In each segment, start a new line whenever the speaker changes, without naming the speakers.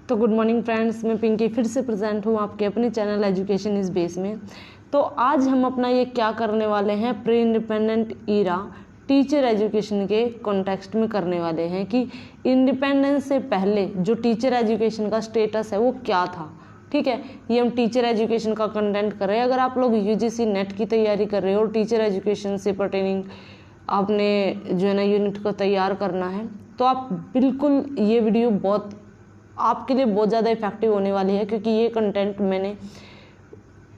तो good morning friends, मैं पिंकी फिर से प्रेजेंट हूँ आपके अपने चैनल एजुकेशन इस बेस में। तो आज हम अपना ये क्या करने वाले हैं, pre independent era teacher education के कॉन्टेक्स्ट में करने वाले हैं कि इंडिपेंडेंस से पहले जो टीचर एजुकेशन का स्टेटस है वो क्या था। ठीक है, ये हम टीचर एजुकेशन का कंटेंट कर रहे हैं। अगर आप लोग यूजीसी नेट की तैयारी कर रहे हो और टीचर एजुकेशन से पर्टेनिंग आपने जो है ना यूनिट को तैयार करना है, तो आप बिल्कुल ये वीडियो बहुत आपके लिए बहुत ज़्यादा इफेक्टिव होने वाली है, क्योंकि ये कंटेंट मैंने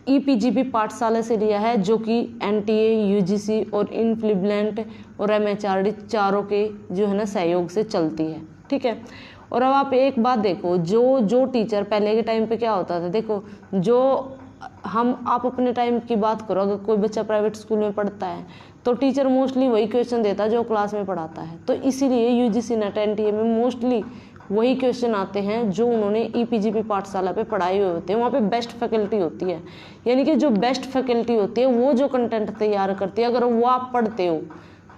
ईपीजीपी पाठशाला से लिया है, जो कि एनटीए, यूजीसी और इनफ्लिबलेंट और एमएचआरडी चारों के जो है ना सहयोग से चलती है। ठीक है, और अब आप एक बात देखो, जो टीचर पहले के टाइम पे क्या होता था, देखो जो आप अपने टाइम की बात करो, अगर कोई बच्चा प्राइवेट स्कूल में पढ़ता है तो टीचर मोस्टली वही क्वेश्चन देता है जो क्लास में पढ़ाता है। तो इसीलिए यूजीसी नेट एनटीए में मोस्टली वही क्वेश्चन आते हैं जो उन्होंने ईपीजीपी पाठशाला पे पढ़ाए हुए होते हैं। वहाँ पे बेस्ट फैकल्टी होती है, यानी कि जो बेस्ट फैकल्टी होती है वो जो कंटेंट तैयार करती है, अगर वो आप पढ़ते हो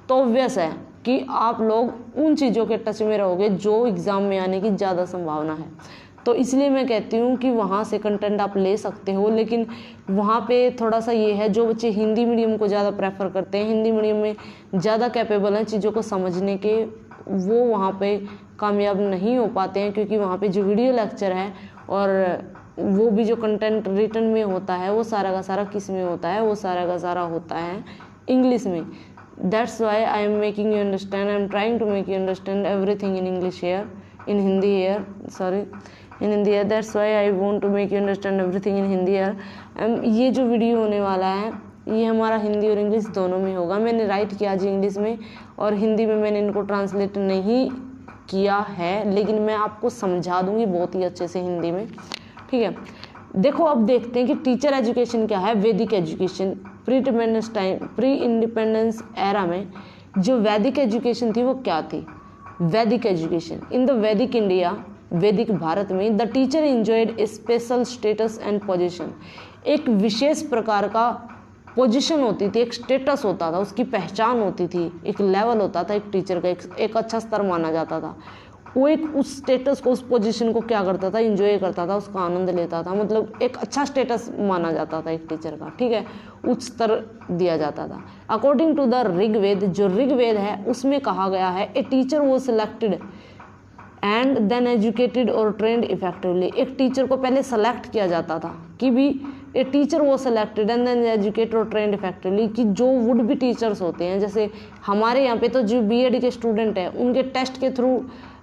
तो ऑब्वियस है कि आप लोग उन चीज़ों के टच में रहोगे जो एग्ज़ाम में आने की ज़्यादा संभावना है। तो इसलिए मैं कहती हूँ कि वहाँ से कंटेंट आप ले सकते हो, लेकिन वहाँ पे थोड़ा सा ये है, जो बच्चे हिंदी मीडियम को ज़्यादा प्रेफर करते हैं, हिंदी मीडियम में ज़्यादा कैपेबल हैं चीज़ों को समझने के, वो वहाँ पे कामयाब नहीं हो पाते हैं, क्योंकि वहाँ पे जो वीडियो लेक्चर है और वो भी जो कंटेंट रिटर्न में होता है वो सारा का सारा किस में होता है, वो सारा का सारा होता है इंग्लिश में। That's why I am making you understand, I am trying to make you understand everything in English here, in Hindi here, sorry in Hindi here. That's why I want to make you understand everything in Hindi here. ये जो video होने वाला है ये हमारा हिंदी और English दोनों में होगा। मैंने राइट किया जी इंग्लिश में, और हिंदी में मैंने इनको ट्रांसलेट नहीं किया है, लेकिन मैं आपको समझा दूंगी बहुत ही अच्छे से हिंदी में। ठीक है, देखो अब देखते हैं कि टीचर एजुकेशन क्या है। वैदिक एजुकेशन प्री इंडिपेंडेंस एरा में जो वैदिक एजुकेशन थी वो क्या थी। वैदिक एजुकेशन इन द वैदिक इंडिया, वैदिक भारत में the teacher enjoyed A special status and position. एक विशेष प्रकार का पोजीशन होती थी, एक स्टेटस होता था, उसकी पहचान होती थी, एक लेवल होता था एक टीचर का, एक अच्छा स्तर माना जाता था। वो एक उस स्टेटस को, उस पोजीशन को क्या करता था, एंजॉय करता था, उसका आनंद लेता था, मतलब एक अच्छा स्टेटस माना जाता था एक टीचर का। ठीक है, उच्च स्तर दिया जाता था। अकॉर्डिंग टू द ऋग्वेद, जो ऋग्वेद है उसमें कहा गया है ए टीचर वो सिलेक्टेड एंड देन एजुकेटेड और ट्रेंड इफेक्टिवली। एक टीचर को पहले सेलेक्ट किया जाता था कि भी ए टीचर वो सिलेक्टेड एंड देन एजुकेटेड और ट्रेंड इफेक्टिवली, कि जो वुड भी टीचर्स होते हैं, जैसे हमारे यहाँ पे तो जो बीएड के स्टूडेंट हैं उनके टेस्ट के थ्रू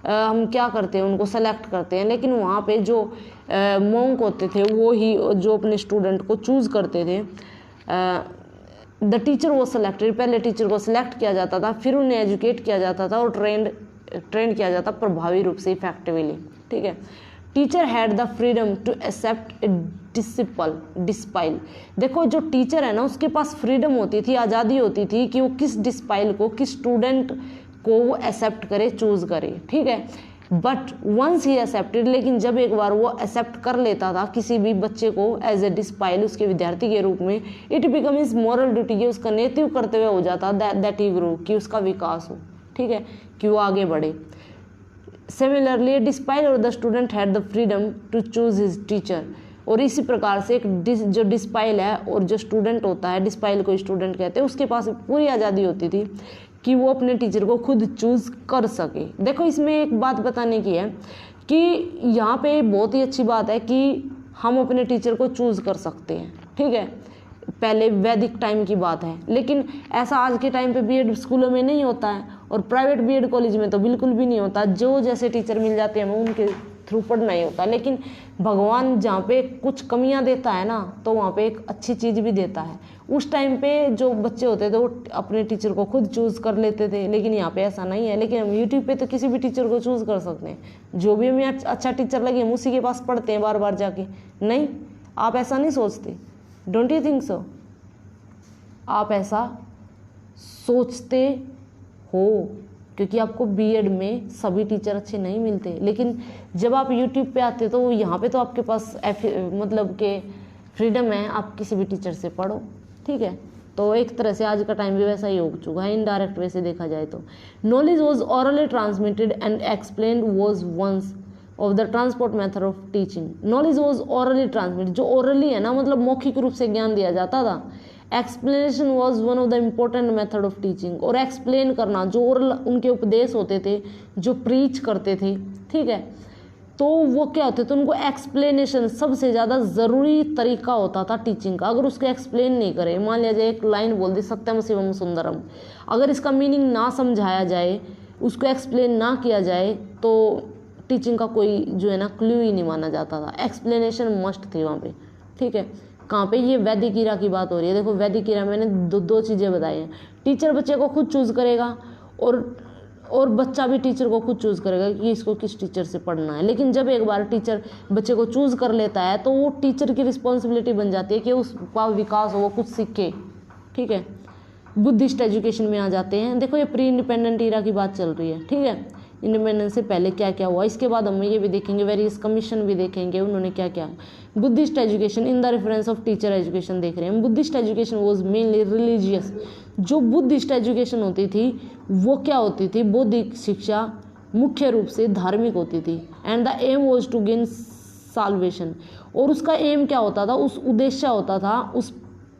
हम क्या करते हैं, उनको सेलेक्ट करते हैं, लेकिन वहाँ पे जो मॉन्क होते थे वो ही जो अपने स्टूडेंट को चूज़ करते थे। द टीचर वो सिलेक्टेड, पहले टीचर को सिलेक्ट किया जाता था, फिर उन्हें एजुकेट किया जाता था और ट्रेंड किया जाता प्रभावी रूप से, इफेक्टिवली। ठीक है, teacher had the freedom to accept a disciple. देखो जो टीचर है ना उसके पास फ्रीडम होती थी, आज़ादी होती थी कि वो किस डिस्पाइल को, किस स्टूडेंट को वो एक्सेप्ट करे, चूज करे। ठीक है, बट वंस ही एक्सेप्टेड, लेकिन जब एक बार वो एक्सेप्ट कर लेता था किसी भी बच्चे को एज ए डिस्पाइल, उसके विद्यार्थी के रूप में, it become is moral duty, ये उसका नैतिक कर्तव्य हो जाता दैट ही ग्रो, कि उसका विकास हो। ठीक है, कि वो आगे बढ़े। सिमिलरली डिस्पाइल और the student had the freedom to choose his teacher. और इसी प्रकार से एक जो डिस्पाइल है और जो स्टूडेंट होता है, डिस्पाइल को स्टूडेंट कहते हैं, उसके पास पूरी आज़ादी होती थी कि वो अपने टीचर को खुद चूज कर सके। देखो इसमें एक बात बताने की है कि यहाँ पे बहुत ही अच्छी बात है कि हम अपने टीचर को चूज कर सकते हैं। ठीक है, पहले वैदिक टाइम की बात है, लेकिन ऐसा आज के टाइम पे बीएड स्कूलों में नहीं होता है, और प्राइवेट बीएड कॉलेज में तो बिल्कुल भी नहीं होता। जो जैसे टीचर मिल जाते हैं उनके थ्रू पढ़ना ही होता है। लेकिन भगवान जहाँ पे कुछ कमियां देता है ना, तो वहाँ पे एक अच्छी चीज़ भी देता है। उस टाइम पे जो बच्चे होते थे वो अपने टीचर को खुद चूज़ कर लेते थे, लेकिन यहाँ पे ऐसा नहीं है। लेकिन हम यूट्यूब पे तो किसी भी टीचर को चूज़ कर सकते हैं, जो भी हमें अच्छा टीचर लगे हम उसी के पास पढ़ते हैं बार बार जाके। नहीं, आप ऐसा नहीं सोचते? Don't you think so? आप ऐसा सोचते हो क्योंकि आपको बीएड में सभी टीचर अच्छे नहीं मिलते, लेकिन जब आप यूट्यूब पे आते तो यहाँ पे तो आपके पास मतलब के फ्रीडम है, आप किसी भी टीचर से पढ़ो। ठीक है, तो एक तरह से आज का टाइम भी वैसा ही हो चुका है, इनडायरेक्ट वे से देखा जाए तो। Knowledge was orally transmitted and explained was once of the transport method of teaching. Knowledge was orally transmit, जो ओरली है ना मतलब मौखिक रूप से ज्ञान दिया जाता था। Explanation was one of the important method of teaching, और एक्सप्लेन करना, जो ओरल उनके उपदेश होते थे, जो प्रीच करते थे, ठीक है, तो वो क्या होते थे, उनको एक्सप्लेनेशन सबसे ज़्यादा ज़रूरी तरीका होता था टीचिंग का। अगर उसको एक्सप्लेन नहीं करे, मान लिया जाए एक लाइन बोल दी सत्यम शिवम सुंदरम, अगर इसका मीनिंग ना समझाया जाए, उसको एक्सप्लेन ना किया जाए, तो टीचिंग का कोई जो है ना क्लू ही नहीं माना जाता था। एक्सप्लेनेशन मस्ट थी वहाँ पे, ठीक है। कहाँ पे, ये वैदिक ईरा की बात हो रही है। देखो वैदिक ईरा मैंने दो चीज़ें बताई हैं। टीचर बच्चे को खुद चूज़ करेगा और बच्चा भी टीचर को खुद चूज़ करेगा कि इसको किस टीचर से पढ़ना है। लेकिन जब एक बार टीचर बच्चे को चूज़ कर लेता है तो वो टीचर की रिस्पॉन्सिबिलिटी बन जाती है कि उसका विकास हो, वो कुछ सीखे, ठीक है। बुद्धिस्ट एजुकेशन में आ जाते हैं। देखो ये प्री इंडिपेंडेंट ईरा की बात चल रही है, ठीक है। इंडिपेंडेंस से पहले क्या क्या हुआ, इसके बाद हम ये भी देखेंगे, वेरियस कमीशन भी देखेंगे उन्होंने क्या क्या। Buddhist education in the reference of teacher education देख रहे हैं। Buddhist education was mainly religious. जो बुद्धिस्ट एजुकेशन होती थी वो क्या होती थी, बौद्धिक शिक्षा मुख्य रूप से धार्मिक होती थी। And the aim was to gain salvation, और उसका एम क्या होता था, उस उद्देश्य होता था, उस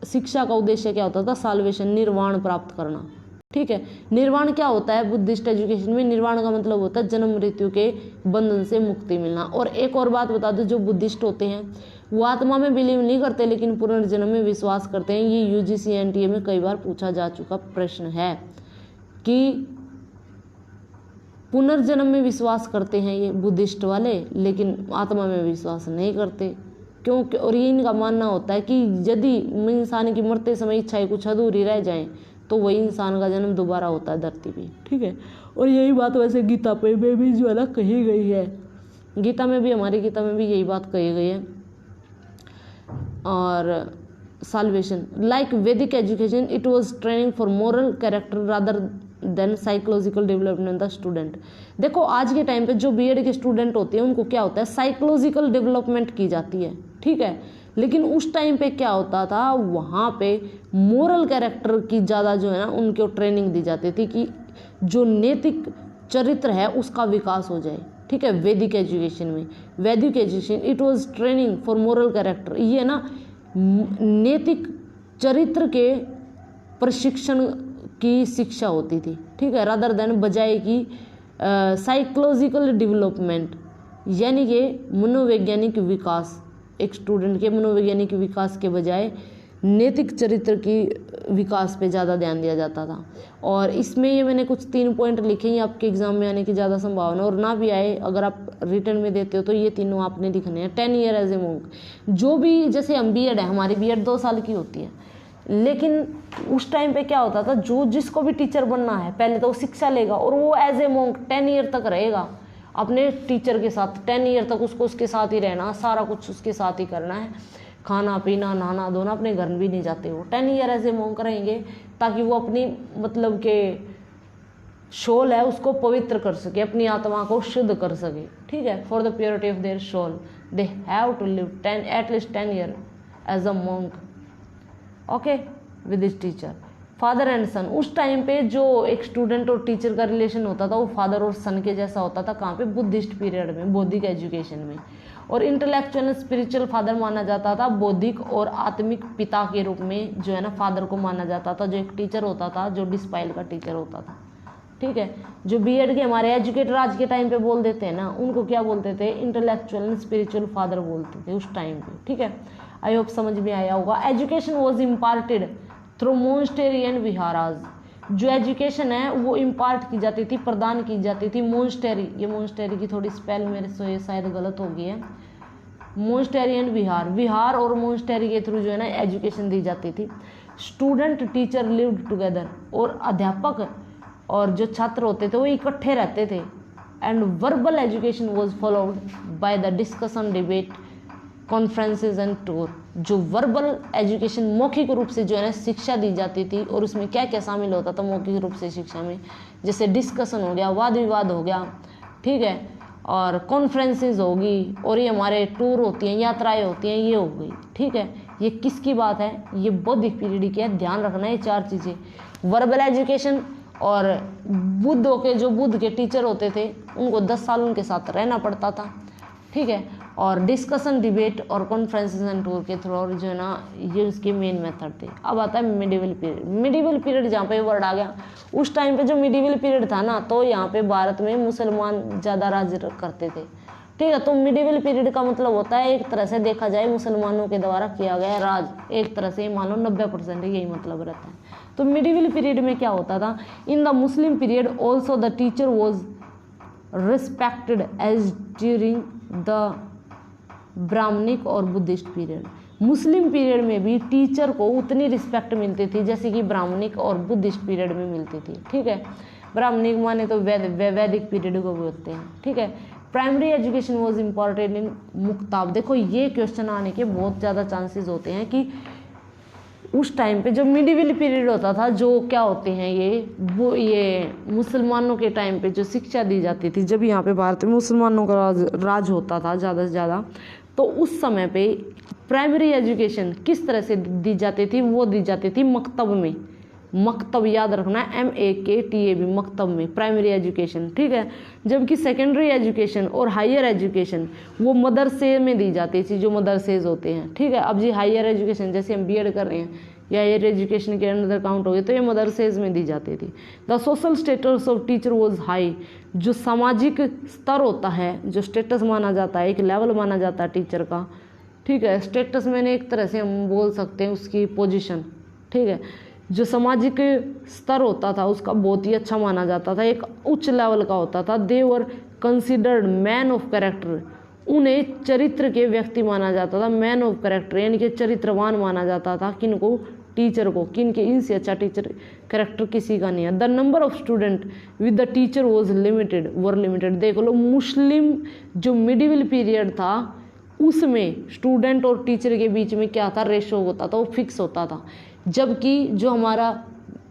शिक्षा का उद्देश्य क्या होता था, साल्वेशन, निर्वाण प्राप्त करना, ठीक है। निर्वाण क्या होता है बुद्धिस्ट एजुकेशन में, निर्वाण का मतलब होता है जन्म मृत्यु के बंधन से मुक्ति मिलना। और एक और बात बता दो, जो बुद्धिस्ट होते हैं वो आत्मा में बिलीव नहीं करते लेकिन पुनर्जन्म में विश्वास करते हैं। ये यूजीसी एनटीए में कई बार पूछा जा चुका प्रश्न है कि पुनर्जन्म में विश्वास करते हैं ये बुद्धिस्ट वाले, लेकिन आत्मा में विश्वास नहीं करते। क्योंकि और ये इनका मानना होता है कि यदि इंसान की मरते समय इच्छाएं कुछ अधूरी रह जाएं तो वही इंसान का जन्म दोबारा होता है धरती पे, ठीक है। और यही बात वैसे गीता पे भी जो है ना कही गई है। गीता में भी, हमारी गीता में भी यही बात कही गई है। और साल्वेशन लाइक वैदिक education it was training for moral character rather than psychological development the student. देखो आज के टाइम पे जो बीएड के स्टूडेंट होते हैं उनको क्या होता है, साइकोलॉजिकल डेवलपमेंट की जाती है, ठीक है। लेकिन उस टाइम पे क्या होता था, वहाँ पे मोरल कैरेक्टर की ज़्यादा जो है ना उनको ट्रेनिंग दी जाती थी कि जो नैतिक चरित्र है उसका विकास हो जाए, ठीक है। वैदिक एजुकेशन में, वैदिक education it was training for moral character, ये ना नैतिक चरित्र के प्रशिक्षण की शिक्षा होती थी, ठीक है, रादर देन बजाय कि साइकोलॉजिकल डेवलपमेंट, यानी कि मनोवैज्ञानिक विकास। एक स्टूडेंट के मनोवैज्ञानिक विकास के बजाय नैतिक चरित्र की विकास पे ज़्यादा ध्यान दिया जाता था। और इसमें ये मैंने कुछ 3 पॉइंट लिखे हैं, आपके एग्जाम में आने की ज़्यादा संभावना, और ना भी आए अगर आप रिटर्न में देते हो तो ये तीनों आपने लिखने हैं। 10 ईयर एज ए मोंक, जो भी जैसे हम बीएड है, हमारी बीएड 2 साल की होती है, लेकिन उस टाइम पे क्या होता था, जो जिसको भी टीचर बनना है पहले तो वो शिक्षा लेगा और वो एज ए मोंक 10 ईयर तक रहेगा अपने टीचर के साथ। 10 ईयर तक उसको उसके साथ ही रहना, सारा कुछ उसके साथ ही करना है, खाना पीना नहाना धोना, अपने घर भी नहीं जाते वो। 10 ईयर ऐसे मोंक रहेंगे ताकि वो अपनी मतलब के सोल है उसको पवित्र कर सके, अपनी आत्मा को शुद्ध कर सके, ठीक है। For the purity of their soul they have to live at least 10 year as a monk, okay, with his teacher. Father and son, उस टाइम पे जो एक स्टूडेंट और टीचर का रिलेशन होता था वो फादर और सन के जैसा होता था। कहाँ पे, बुद्धिस्ट पीरियड में, बौद्धिक एजुकेशन में। और इंटेलेक्चुअल स्पिरिचुअल फादर माना जाता था, बौद्धिक और आत्मिक पिता के रूप में जो है ना फादर को माना जाता था, जो एक टीचर होता था, जो डिस्पाइल का टीचर होता था, ठीक है। जो बीएड के हमारे एजुकेटर आज के टाइम पे बोल देते हैं ना, उनको क्या बोलते थे, इंटेलेक्चुअल स्पिरिचुअल फादर बोलते थे उस टाइम पे, ठीक है। आई होप समझ में आया होगा। Education was imparted through monastery and viharas, जो एजुकेशन है वो इम्पार्ट की जाती थी, प्रदान की जाती थी। मोन्स्टेरी, ये मोन्स्टेरी की थोड़ी स्पेल मेरे से ये शायद गलत हो गई है। मोन्स्टेरी एंड विहार, विहार और मोन्स्टेरी के थ्रू जो है ना एजुकेशन दी जाती थी। स्टूडेंट टीचर लिव्ड टुगेदर, और अध्यापक और जो छात्र होते थे वो इकट्ठे रहते थे। And verbal education was followed by the discussion, debate, conferences and tour. जो वर्बल एजुकेशन मौखिक रूप से जो है ना शिक्षा दी जाती थी, और उसमें क्या क्या शामिल होता था मौखिक रूप से शिक्षा में, जैसे डिस्कशन हो गया, वाद विवाद हो गया, ठीक है, और कॉन्फ्रेंसेज होगी, और ये हमारे टूर होती हैं, यात्राएं होती हैं, ये हो गई, ठीक है। ये किसकी बात है, ये बौद्धिक पीरियड की है, ध्यान रखना है 4 चीज़ें। वर्बल एजुकेशन, और बुद्ध के जो बुद्ध के टीचर होते थे उनको 10 साल उनके साथ रहना पड़ता था, ठीक है। और डिस्कशन, डिबेट और कॉन्फ्रेंसेस एंड टूर के थ्रू, और जो है ना ये उसके मेन मेथड थे। अब आता है मिडिवल पीरियड। मिडिवल पीरियड जहाँ पे वर्ड आ गया, उस टाइम पे जो मिडिवल पीरियड था ना, तो यहाँ पे भारत में मुसलमान ज़्यादा राज करते थे, ठीक है। तो मिडिवल पीरियड का मतलब होता है एक तरह से देखा जाए मुसलमानों के द्वारा किया गया राज, एक तरह से मान लो 90% यही मतलब रहता है। तो मिडिवल पीरियड में क्या होता था, in the Muslim period also the teacher was respected as during the Brahmanic और बुद्धिस्ट पीरियड। मुस्लिम पीरियड में भी टीचर को उतनी रिस्पेक्ट मिलती थी जैसे कि ब्राह्मणिक और बुद्धिस्ट पीरियड में मिलती थी, ठीक है। ब्राह्मणिक माने तो वैदिक पीरियड को बोलते हैं, ठीक है। Primary education was important in मुक्ताब। देखो ये क्वेश्चन आने के बहुत ज़्यादा चांसेस होते हैं कि उस टाइम पे जो मिडिवल पीरियड होता था, जो क्या होते हैं ये मुसलमानों के टाइम पे जो शिक्षा दी जाती थी, जब यहाँ पे भारत में मुसलमानों का राज होता था ज़्यादा से ज़्यादा, तो उस समय पे प्राइमरी एजुकेशन किस तरह से दी जाती थी, वो दी जाती थी मकतब में। मकतब याद रखना, MAKTAB, मकतब में प्राइमरी एजुकेशन, ठीक है। जबकि सेकेंडरी एजुकेशन और हायर एजुकेशन वो मदरसे में दी जाती थी, जो मदरसेज होते हैं, ठीक है। अब जी हायर एजुकेशन जैसे हम BEd कर रहे हैं या हायर एजुकेशन के अंदर काउंट हो गए, तो ये मदरसेज में दी जाती थी। The social status of teacher was high. जो सामाजिक स्तर होता है, जो स्टेटस माना जाता है, एक लेवल माना जाता है टीचर का, ठीक है। स्टेटस मैंने एक तरह से हम बोल सकते हैं उसकी पोजीशन, ठीक है। जो सामाजिक स्तर होता था उसका बहुत ही अच्छा माना जाता था, एक उच्च लेवल का होता था। They were considered man of character. उन्हें चरित्र के व्यक्ति माना जाता था, मैन ऑफ कैरेक्टर यानी कि चरित्रवान माना जाता था। किनको? टीचर को। किनके? इनसे अच्छा टीचर कैरेक्टर किसी का नहीं है। The number of student with the teacher was limited, were limited. देख लो मुस्लिम जो मिडिवल पीरियड था उसमें स्टूडेंट और टीचर के बीच में क्या था, रेशो होता था, वो फिक्स होता था। जबकि जो हमारा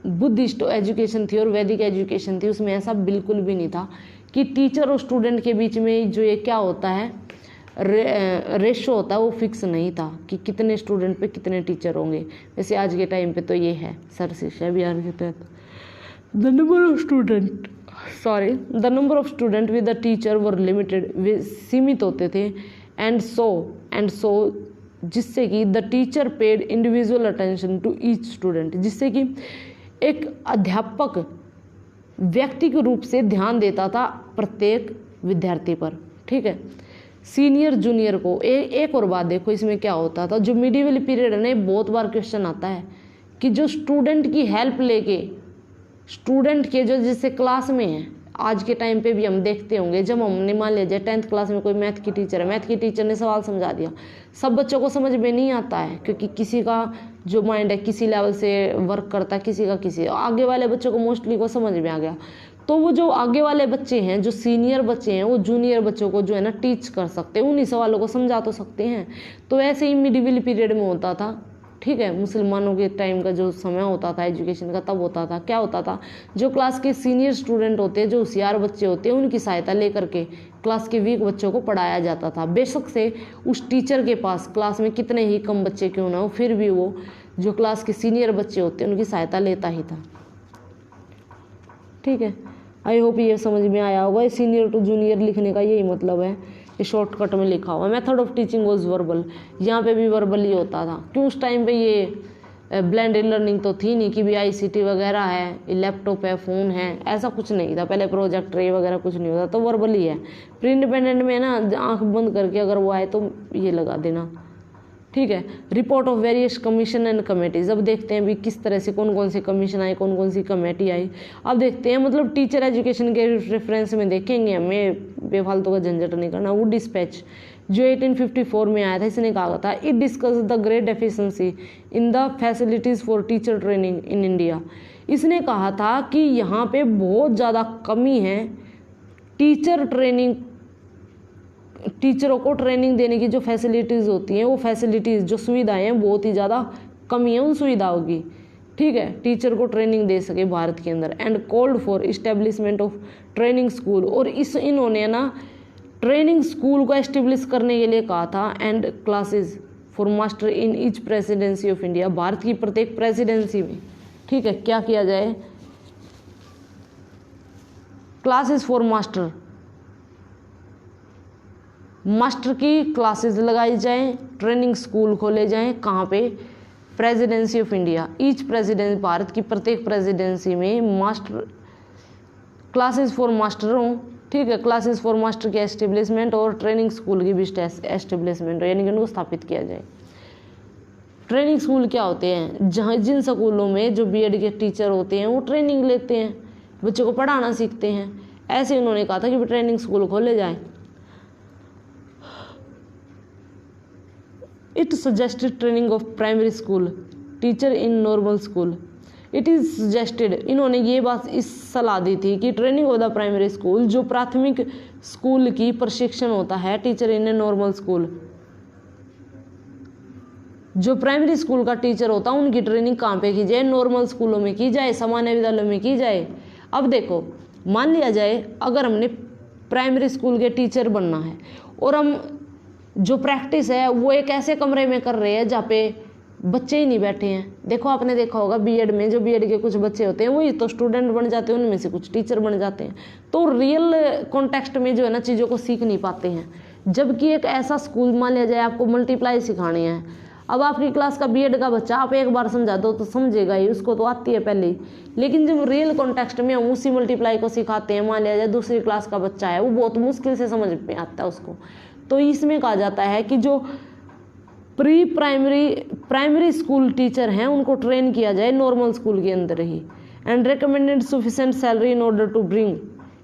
बुद्धिस्ट एजुकेशन थी और वैदिक एजुकेशन थी उसमें ऐसा बिल्कुल भी नहीं था कि टीचर और स्टूडेंट के बीच में जो ये क्या होता है रेशो होता है, वो फिक्स नहीं था कि कितने स्टूडेंट पे कितने टीचर होंगे। वैसे आज के टाइम पे तो ये है सर्व शिक्षा अभियान के तहत। The number of student with the teacher were limited, वे सीमित होते थे। एंड सो जिससे कि the teacher paid individual attention to each student, जिससे कि एक अध्यापक व्यक्ति के रूप से ध्यान देता था प्रत्येक विद्यार्थी पर, ठीक है। सीनियर जूनियर को एक और बात देखो इसमें क्या होता था, जो मिडिवल पीरियड है ना, बहुत बार क्वेश्चन आता है कि जो स्टूडेंट की हेल्प लेके स्टूडेंट के जो जिससे क्लास में है, आज के टाइम पे भी हम देखते होंगे, जब हमने मान लीजिए 10th क्लास में कोई मैथ की टीचर है, मैथ की टीचर ने सवाल समझा दिया, सब बच्चों को समझ में नहीं आता है क्योंकि किसी का जो माइंड है किसी लेवल से वर्क करता है, किसी का किसी, आगे वाले बच्चों को मोस्टली को समझ में आ गया, तो वो जो आगे वाले बच्चे हैं, जो सीनियर बच्चे हैं, वो जूनियर बच्चों को जो है ना टीच कर सकते हैं, उन्हीं सवालों को समझा तो सकते हैं। तो ऐसे ही मिडिवल पीरियड में होता था, ठीक है। मुसलमानों के टाइम का जो समय होता था एजुकेशन का, तब होता था क्या होता था, जो क्लास के सीनियर स्टूडेंट होते हैं, जो होशियार बच्चे होते हैं, उनकी सहायता लेकर के क्लास के वीक बच्चों को पढ़ाया जाता था। बेशक से उस टीचर के पास क्लास में कितने ही कम बच्चे क्यों ना हो, फिर भी वो जो क्लास के सीनियर बच्चे होते हैं उनकी सहायता लेता ही था, ठीक है। आई होप ये समझ में आया होगा। सीनियर टू जूनियर लिखने का यही मतलब है, ये शॉर्टकट में लिखा हुआ। Method of teaching was verbal, यहाँ पे भी वर्बल ही होता था। क्यों? उस टाइम पे ये ब्लेंडेड लर्निंग तो थी नहीं कि भी ICT वगैरह है, लैपटॉप है, फ़ोन है, ऐसा कुछ नहीं था। पहले प्रोजेक्टर ये वगैरह कुछ नहीं होता, तो वर्बल ही है। प्री इंडिपेंडेंट में ना आँख बंद करके अगर वो आए तो ये लगा देना, ठीक है। Report of various commission and committees, अब देखते हैं भी किस तरह से कौन कौन सी कमीशन आई, कौन कौन सी कमेटी आई। अब देखते हैं मतलब टीचर एजुकेशन के रेफरेंस में देखेंगे, हमें बेफालतू का झंझट नहीं करना। वो डिस्पैच जो 1854 में आया था, इसने कहा था it discuss the great deficiency in the facilities for teacher training in India. इसने कहा था कि यहाँ पे बहुत ज़्यादा कमी है टीचर ट्रेनिंग, टीचरों को ट्रेनिंग देने की जो फैसिलिटीज़ होती हैं, वो फैसिलिटीज़ जो सुविधाएं हैं बहुत ही ज़्यादा कमी है उन सुविधाओं की, ठीक है। टीचर को ट्रेनिंग दे सके भारत के अंदर। And called for establishment of training school, और इन्होंने ना ट्रेनिंग स्कूल को एस्टेब्लिश करने के लिए कहा था। And classes for master in each presidency of India, Bharat की प्रत्येक प्रेसिडेंसी में, ठीक है, क्या किया जाए, क्लासेस फॉर मास्टर मास्टर की क्लासेस लगाई जाएं, ट्रेनिंग स्कूल खोले जाएं। कहाँ पे? Presidency of India. Each presidency, Bharat की प्रत्येक प्रेसिडेंसी में मास्टर क्लासेस फॉर मास्टर हों, ठीक है, क्लासेस फॉर मास्टर की एस्टेब्लिशमेंट और ट्रेनिंग स्कूल की भी एस्टेब्लिशमेंट हो, यानी कि उनको स्थापित किया जाए। ट्रेनिंग स्कूल क्या होते हैं? जहाँ जिन स्कूलों में जो बीएड के टीचर होते हैं वो ट्रेनिंग लेते हैं, बच्चों को पढ़ाना सीखते हैं। ऐसे उन्होंने कहा था कि ट्रेनिंग स्कूल खोले जाए। It suggested training of primary school teacher in normal school. It is suggested, इन्होंने ये बात इस सलाह दी थी कि training of the primary school, जो प्राथमिक स्कूल की प्रशिक्षण होता है teacher in a normal school, जो प्राइमरी स्कूल का टीचर होता है उनकी ट्रेनिंग कहाँ पे की जाए? नॉर्मल स्कूलों में की जाए, सामान्य विद्यालयों में की जाए। अब देखो, मान लिया जाए अगर हमने प्राइमरी स्कूल के टीचर बनना है और हम जो प्रैक्टिस है वो एक ऐसे कमरे में कर रहे हैं जहाँ पे बच्चे ही नहीं बैठे हैं। देखो आपने देखा होगा बीएड में जो बीएड के कुछ बच्चे होते हैं वही तो स्टूडेंट बन जाते हैं, उनमें से कुछ टीचर बन जाते हैं। तो रियल कॉन्टेक्स्ट में जो है ना चीज़ों को सीख नहीं पाते हैं। जबकि एक ऐसा स्कूल, मान लिया जाए आपको मल्टीप्लाई सिखानी है, अब आपकी क्लास का बीएड का बच्चा आप एक बार समझा दो तो समझेगा ही, उसको तो आती है पहले ही। लेकिन जब रियल कॉन्टेक्स्ट में हम उसी मल्टीप्लाई को सिखाते हैं, मान लिया जाए दूसरी क्लास का बच्चा है, वो बहुत मुश्किल से समझ में आता है उसको। तो इसमें कहा जाता है कि जो प्री प्राइमरी स्कूल टीचर हैं उनको ट्रेन किया जाए नॉर्मल स्कूल के अंदर ही। And recommended sufficient salary in order to bring,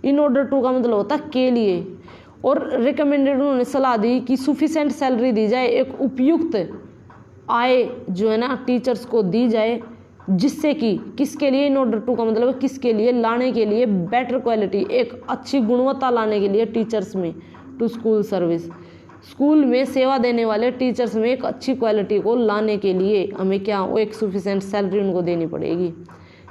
in order to का मतलब होता है के लिए, और रिकमेंडेड उन्होंने सलाह दी कि सफिशिएंट सैलरी दी जाए, एक उपयुक्त आय जो है ना टीचर्स को दी जाए, जिससे कि किसके लिए? इन ऑर्डर टू का मतलब किसके लिए? लाने के लिए बेटर क्वालिटी, एक अच्छी गुणवत्ता लाने के लिए टीचर्स में, टू स्कूल सर्विस, स्कूल में सेवा देने वाले टीचर्स में एक अच्छी क्वालिटी को लाने के लिए हमें क्या, वो एक सफिशिएंट सैलरी उनको देनी पड़ेगी,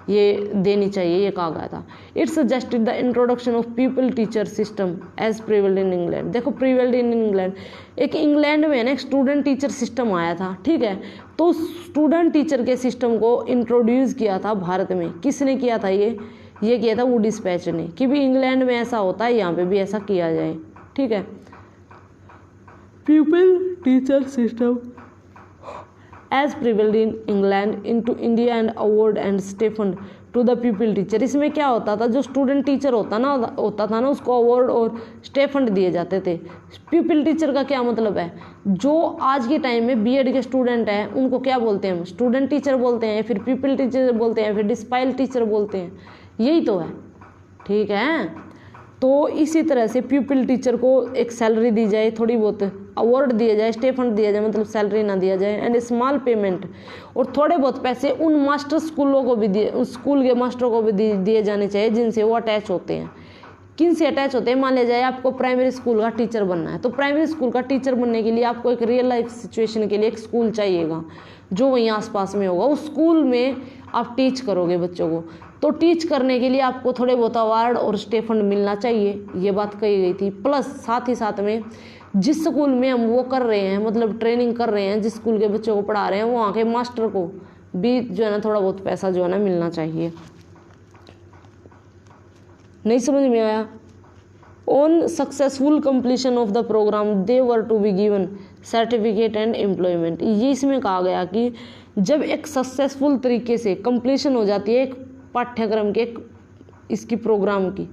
ये देनी चाहिए, ये कहा गया था। It suggested the introduction of pupil teacher system as prevailed in England. देखो प्रिवेल्ड इन इंग्लैंड, एक इंग्लैंड में ना एक स्टूडेंट टीचर सिस्टम आया था, ठीक है। तो स्टूडेंट टीचर के सिस्टम को इंट्रोड्यूस किया था भारत में। किसने किया था? ये किया था वुड डिस्पैच ने, कि भी इंग्लैंड में ऐसा होता है, यहाँ पे भी ऐसा किया जाए, ठीक है। pupil teacher system as prevailed in England into India and award and stipend to the pupil teacher। इसमें क्या होता था? जो स्टूडेंट टीचर होता था ना उसको अवार्ड और स्टेफंड दिए जाते थे। प्यूपिल टीचर का क्या मतलब है? जो आज के टाइम में बीएड के स्टूडेंट हैं उनको क्या बोलते हैं? हम स्टूडेंट टीचर बोलते हैं, फिर प्यूपिल टीचर बोलते हैं, फिर डिस्पाइल टीचर बोलते हैं, यही तो है, ठीक है। तो इसी तरह से प्यूपिल टीचर को एक सैलरी दी जाए, थोड़ी बहुत अवार्ड दिया जाए, स्टेफंड दिया जाए, मतलब सैलरी ना दिया जाए, एंड स्मॉल पेमेंट, और थोड़े बहुत पैसे उन मास्टर स्कूलों को भी दिए, उस स्कूल के मास्टरों को भी दिए जाने चाहिए जिनसे वो अटैच होते हैं। किन से अटैच होते हैं? मान लिया जाए आपको प्राइमरी स्कूल का टीचर बनना है, तो प्राइमरी स्कूल का टीचर बनने के लिए आपको एक रियल लाइफ सिचुएशन के लिए एक स्कूल चाहिएगा जो वहीं आसपास में होगा। उस स्कूल में आप टीच करोगे बच्चों को, तो टीच करने के लिए आपको थोड़े बहुत अवार्ड और स्टेफंड मिलना चाहिए, ये बात कही गई थी। प्लस साथ ही साथ में जिस स्कूल में हम वो कर रहे हैं, मतलब ट्रेनिंग कर रहे हैं, जिस स्कूल के बच्चों को पढ़ा रहे हैं, वहाँ के मास्टर को भी जो है ना थोड़ा बहुत पैसा जो है ना मिलना चाहिए। नहीं समझ में आया? On successful completion of the programme they were to be given certificate and employment. ये इसमें कहा गया कि जब एक सक्सेसफुल तरीके से कंप्लीशन हो जाती है एक पाठ्यक्रम के इसकी प्रोग्राम की,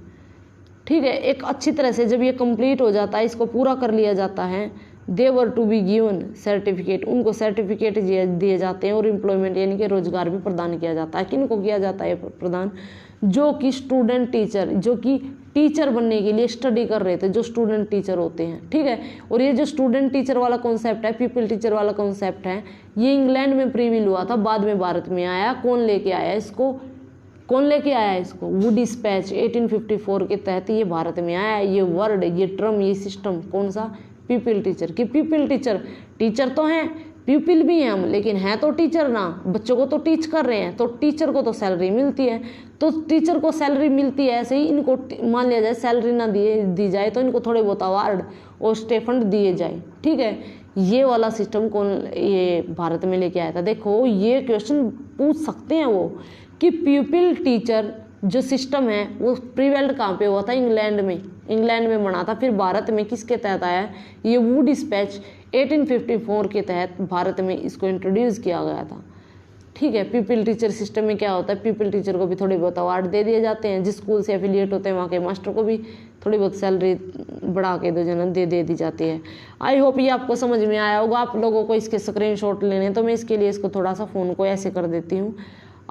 ठीक है, एक अच्छी तरह से जब ये कंप्लीट हो जाता है, इसको पूरा कर लिया जाता है, दे were to be given certificate, उनको सर्टिफिकेट दिए जाते हैं और एम्प्लॉयमेंट यानी कि रोजगार भी प्रदान किया जाता है। किनको किया जाता है प्रदान? जो कि स्टूडेंट टीचर, जो कि टीचर बनने के लिए स्टडी कर रहे थे, जो स्टूडेंट टीचर होते हैं, ठीक है। और ये जो स्टूडेंट टीचर वाला कॉन्सेप्ट है, पीपल टीचर वाला कॉन्सेप्ट है, ये इंग्लैंड में प्रीविल हुआ था, बाद में भारत में आया। कौन लेके आया इसको? वुड डिस्पैच 1854 के तहत ये भारत में आया। ये वर्ड, ये टर्म, ये सिस्टम कौन सा? People teacher. कि पीपल टीचर तो हैं, पीपल भी हैं हम, लेकिन हैं तो टीचर ना, बच्चों को तो टीच कर रहे हैं, तो टीचर को तो सैलरी मिलती है। तो टीचर को सैलरी मिलती है, ऐसे ही इनको मान लिया जाए सैलरी ना दी जाए तो इनको थोड़े बहुत अवार्ड और स्टेफंड दिए जाए, ठीक है। ये वाला सिस्टम कौन ये भारत में लेके आया था? देखो ये क्वेश्चन पूछ सकते हैं वो कि पीपल टीचर जो सिस्टम है वो प्रिवेल्ड कहाँ पे हुआ था, इंग्लैंड में, इंग्लैंड में बना था। फिर भारत में किसके तहत आया, ये वुड डिस्पैच 1854 के तहत भारत में इसको इंट्रोड्यूस किया गया था। ठीक है, पीपल टीचर सिस्टम में क्या होता है, पीपल टीचर को भी थोड़े बहुत अवार्ड दे दिए जाते हैं, जिस स्कूल से एफिलिएट होते हैं वहाँ के मास्टर को भी थोड़ी बहुत सैलरी बढ़ा के दे दी जाती है। आई होप ये आपको समझ में आया होगा। आप लोगों को इसके स्क्रीनशॉट लेने, तो मैं इसके लिए इसको थोड़ा सा फ़ोन को ऐसे कर देती हूँ।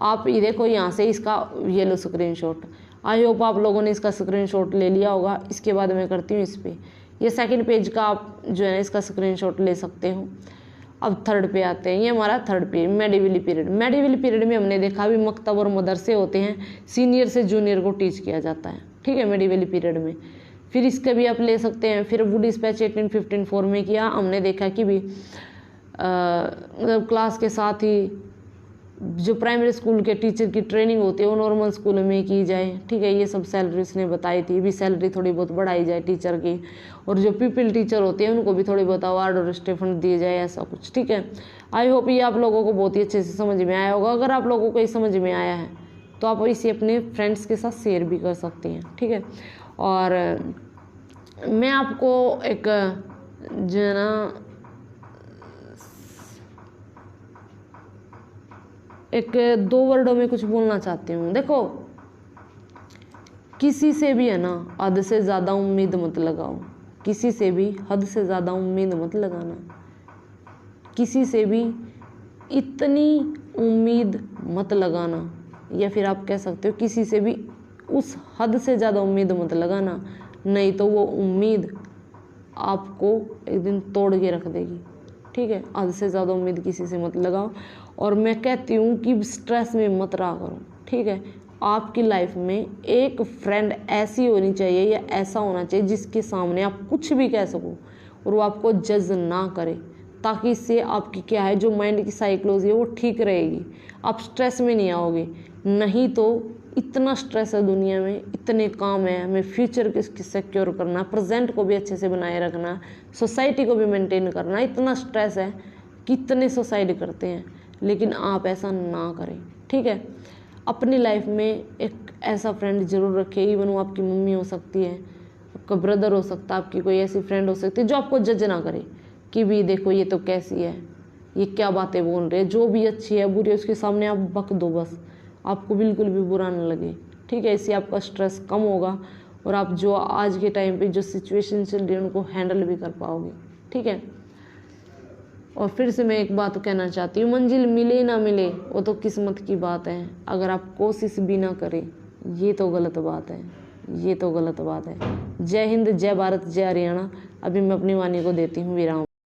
आप ये देखो यहाँ से इसका ये लो स्क्रीनशॉट। आई होप आप लोगों ने इसका स्क्रीनशॉट ले लिया होगा। इसके बाद मैं करती हूँ इस पर, ये सेकंड पेज का आप जो है इसका स्क्रीनशॉट ले सकते हो। अब थर्ड पे आते हैं, ये हमारा third page, medieval period. Medieval period में हमने देखा अभी मकतब और मदरसे होते हैं, सीनियर से जूनियर को टीच किया जाता है। ठीक है, मेडिवल पीरियड में। फिर इसका भी आप ले सकते हैं। फिर वुड डिस्पैच 1854 में किया, हमने देखा कि भी मतलब क्लास के साथ ही जो प्राइमरी स्कूल के टीचर की ट्रेनिंग होती है वो नॉर्मल स्कूल में की जाए। ठीक है, ये सब सैलरी उसने बताई थी, भी सैलरी थोड़ी बहुत बढ़ाई जाए टीचर की, और जो पीपल टीचर होते हैं उनको भी थोड़ी बहुत अवार्ड और स्टिपेंड दिए जाए, ऐसा कुछ। ठीक है, आई होप ये आप लोगों को बहुत ही अच्छे से समझ में आया होगा। अगर आप लोगों को ये समझ में आया है तो आप इसे अपने फ्रेंड्स के साथ शेयर भी कर सकते हैं। ठीक है, और मैं आपको एक जो है ना एक 2 वर्डों में कुछ बोलना चाहती हूँ। देखो, किसी से भी है ना हद से ज़्यादा उम्मीद मत लगाओ, किसी से भी हद से ज़्यादा उम्मीद मत लगाना, किसी से भी इतनी उम्मीद मत लगाना, या फिर आप कह सकते हो किसी से भी उस हद से ज़्यादा उम्मीद मत लगाना, नहीं तो वो उम्मीद आपको एक दिन तोड़ के रख देगी। ठीक है, हद से ज़्यादा उम्मीद किसी से मत लगाओ। और मैं कहती हूँ कि स्ट्रेस में मत रहा करो। ठीक है, आपकी लाइफ में एक फ्रेंड ऐसी होनी चाहिए या ऐसा होना चाहिए जिसके सामने आप कुछ भी कह सको और वो आपको जज ना करे, ताकि इससे आपकी क्या है जो माइंड की साइकोलॉजी है वो ठीक रहेगी, आप स्ट्रेस में नहीं आओगे। नहीं तो इतना स्ट्रेस है दुनिया में, इतने काम है, हमें फ्यूचर को सिक्योर करना, प्रेजेंट को भी अच्छे से बनाए रखना, सोसाइटी को भी मेंटेन करना, इतना स्ट्रेस है कि इतने सुसाइड करते हैं। लेकिन आप ऐसा ना करें। ठीक है, अपनी लाइफ में एक ऐसा फ्रेंड जरूर रखें, इवन वो आपकी मम्मी हो सकती है, आपका ब्रदर हो सकता है, आपकी कोई ऐसी फ्रेंड हो सकती है जो आपको जज ना करे कि भी देखो ये तो कैसी है, ये क्या बातें बोल रहे हैं। जो भी अच्छी है बुरी है उसके सामने आप बक दो, बस आपको बिल्कुल भी बुरा ना लगे। ठीक है, इससे आपका स्ट्रेस कम होगा और आप जो आज के टाइम पे जो सिचुएशन चल रही है उनको हैंडल भी कर पाओगे। ठीक है, और फिर से मैं एक बात कहना चाहती हूँ, मंजिल मिले ना मिले वो तो किस्मत की बात है, अगर आप कोशिश भी ना करें ये तो गलत बात है, ये तो गलत बात है। जय हिंद, जय भारत, जय हरियाणा। अभी मैं अपनी वाणी को देती हूँ विराम।